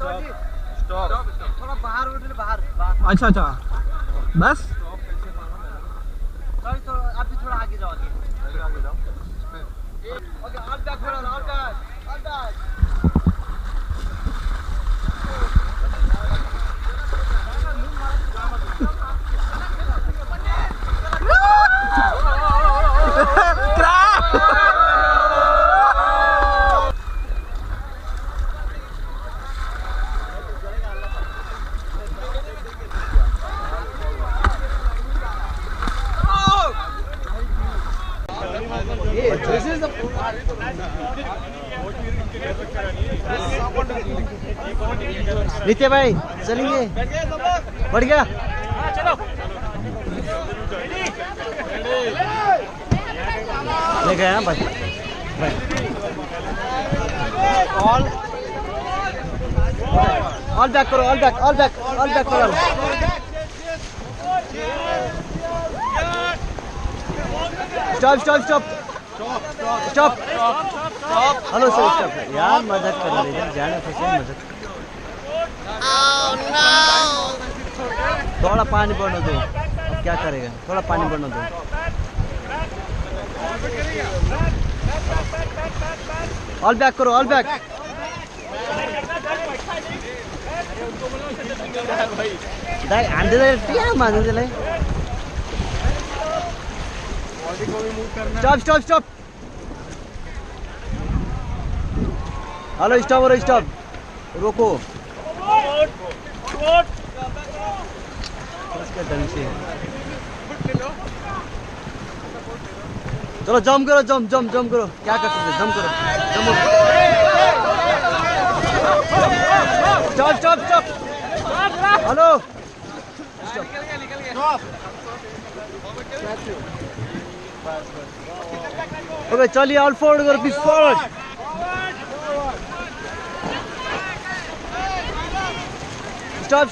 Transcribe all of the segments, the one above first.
Stop थोड़ा बाहर उठ ले बाहर अच्छा अच्छा बस सॉरी तो आप भी थोड़ा आगे जाओ आगे जाओ ओके ऑल बैक थोड़ा ऑल बैक नित्य भाई चलेंगे बढ़ गया चलो ले गए भाई ऑल बैक करो ऑल बैक करो स्टॉप हेलो सर स्टॉप यार मजाक कर रहे हैं जाने फंसे मजाक थोड़ा पानी पड़ने दो अब क्या करेगा थोड़ा पानी पड़ने दो ऑल बैक करो all back stop hello stop रोको ढंग से चलो जंप करो जंप करो क्या कर सकते जंप करो स्टॉप हेलो ओके चलिए ऑल फॉरवर्ड करो प्लीज फॉरवर्ड स्टॉप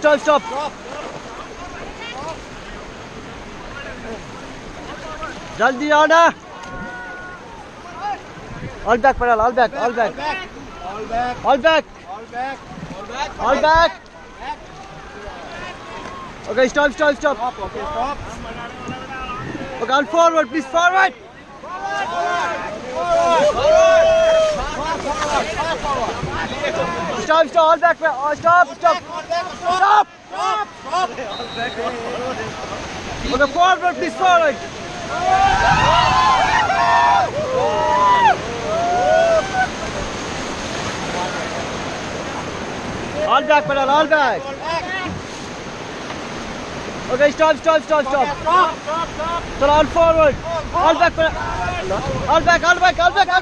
जल्दी आओ ना ऑल बैक पड़ा all back okay stop okay all forward please forward Stop, all back, stop. Okay, forward, please, forward. All back, pedal, all back. Okay, stop. So all forward, all back, pedal. All back. All back.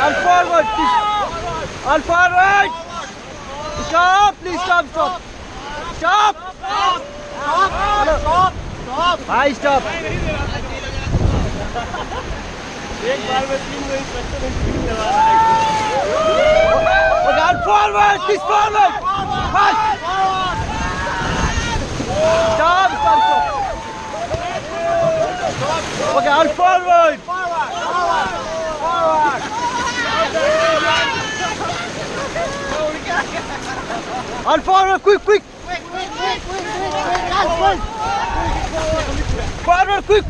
All forward, please. All forward. Stop, please, stop. Stop. Bye, stop. एक बार में 3 inspector दबा रहा है। All forward, please forward. Fast. Stop. Okay, all forward. All forward, quick. Forward, quick.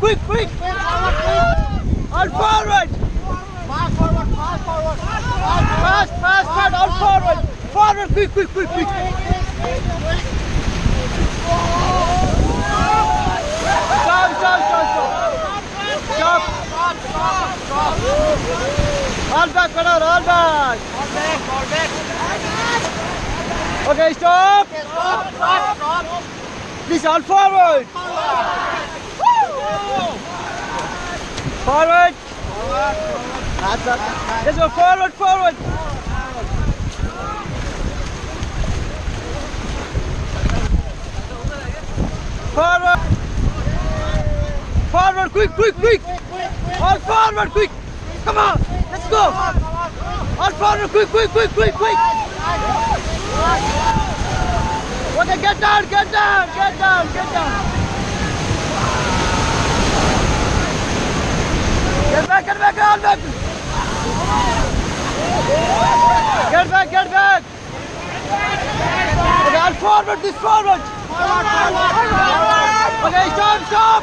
All forward. Fast, all forward. Forward, quick. Stop. All back, brother, all back. Okay, stop. Please, all forward. Forward. That's up. Let's go forward. Forward, quick. All forward, quick. Come on, let's go. All forward, quick. Okay, get down. Get back, all back. Get back, get back. Okay, I'll forward this forward. Okay, stop, stop.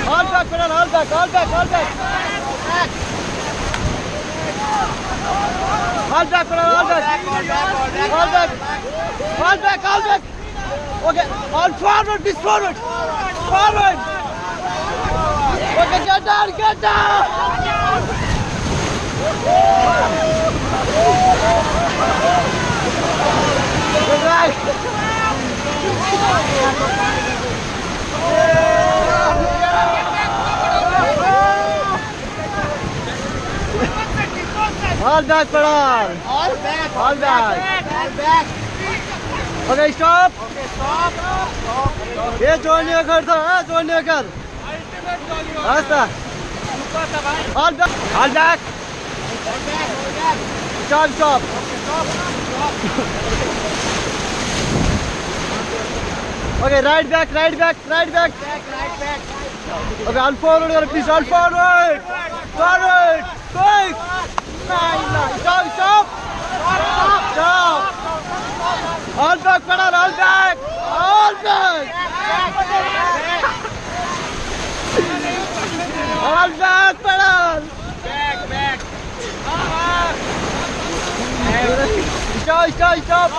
All back, pedal, all back, all back, all back. All back, pedal, all back. All back. All back, all back. Okay, all forward, this forward. Forward. Okay, get down, get down. Good right. All back, pedal. All back. All back. All back. Okay, stop. Okay, stop. ये जोड़ने कर दो, जोड़ने कर. रास्ता. All back. All back. Stop, stop. Okay, right back, right back, right back. Okay, all forward, please, all forward. Forward. Quick. Stop, stop. Stop. All back, pedal, all back. All back. All back, pedal. Back. Stop, stop, stop.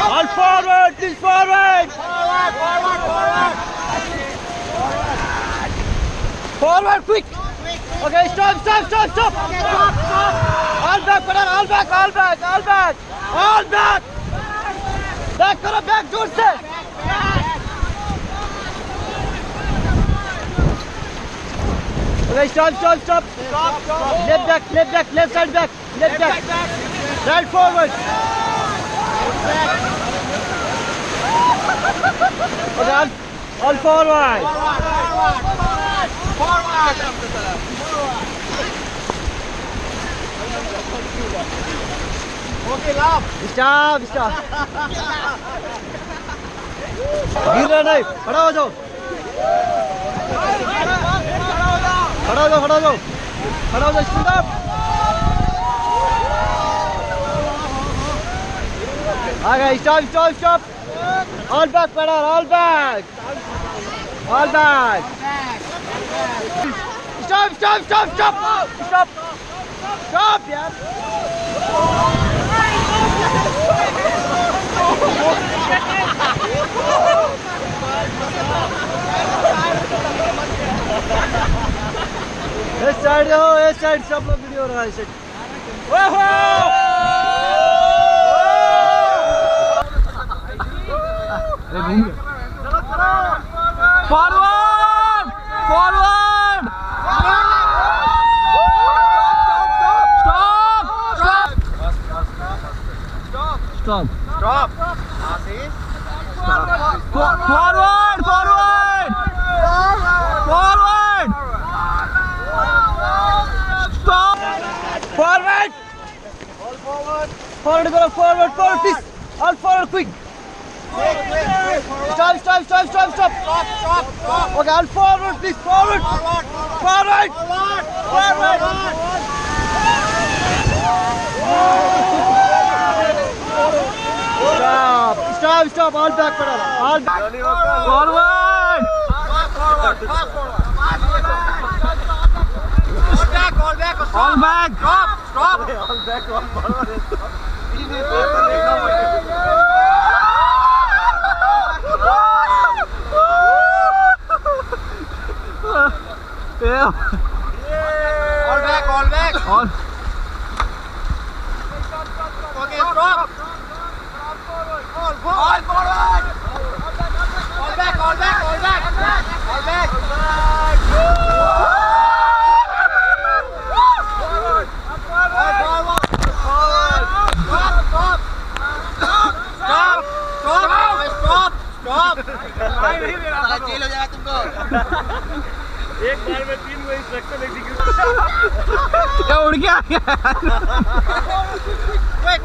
All forward, please, forward. Forward, quick. Okay, stop. All back, pedal, all back. Back करो, back जोर से. Okay, stop. Left back, left side back, left back. Right forward. Okay, all forward. Okay, love. Stop. गिरना नहीं, खड़ा हो जाओ. Stand up. Okay, stop. All back, pedal, all back. Stop, yeah. इस side सब लोग वीडियो हो रहा है. Forward! Stop! Forward! Stop! Forward! Forward, please. All forward, quick. Stop. Okay, all forward, please. Forward. Stop. All back, pedal. All back. Forward! All back! Stop! Yeah. All back. All. Okay, stop. All forward. All back. Stop. Jail हो जाएगा तुमको. एक बार में 3 गो instruction execute. क्या उड़ गया? Quick.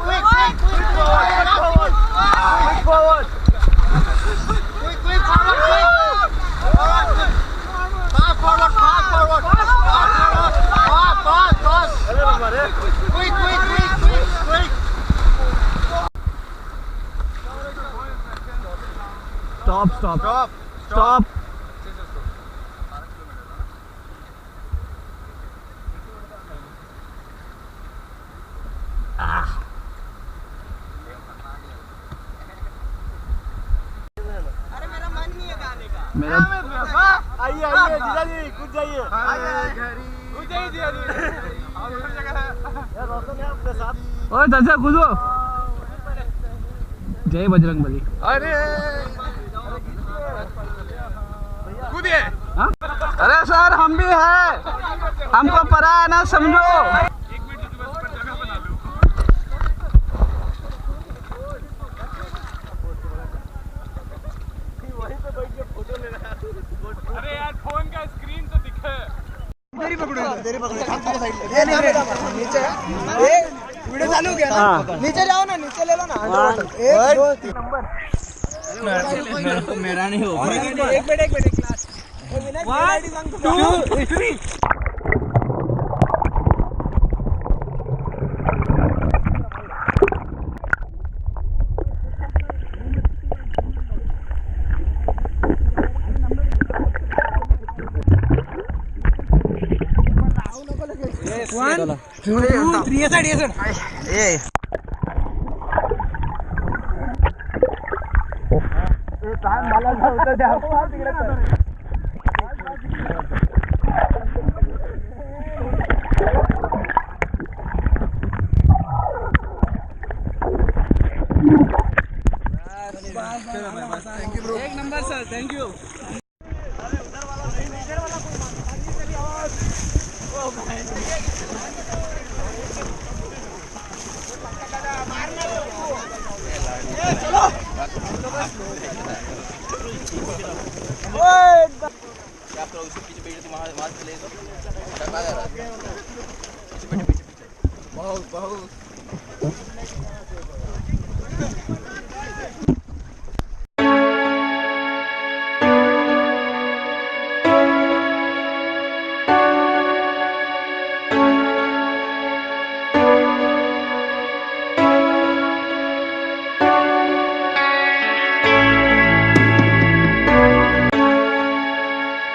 Stop, stop. Stop. Stop. मेरा आइए आइए जीजा जी कूद जाइए कूद जाइए जीजा जी यार रोशन है अपने साथ। ओए दर्शक कूदो। जय बजरंगबली। अरे कूदिए। हाँ? अरे सर हम भी हैं, हमको पता है ना, समझो। अरे यार फोन का स्क्रीन तो दिखे। तेरी पकड़ो ये नीचे वीडियो चालू हो गया ना, नीचे जाओ ना, नीचे ले लो ना। 1 2 3 नंबर मेरा नहीं हो। एक मिनट क्लास 1 2 3 1 2 3 ये एक नंबर सर, थैंक यू। बहुत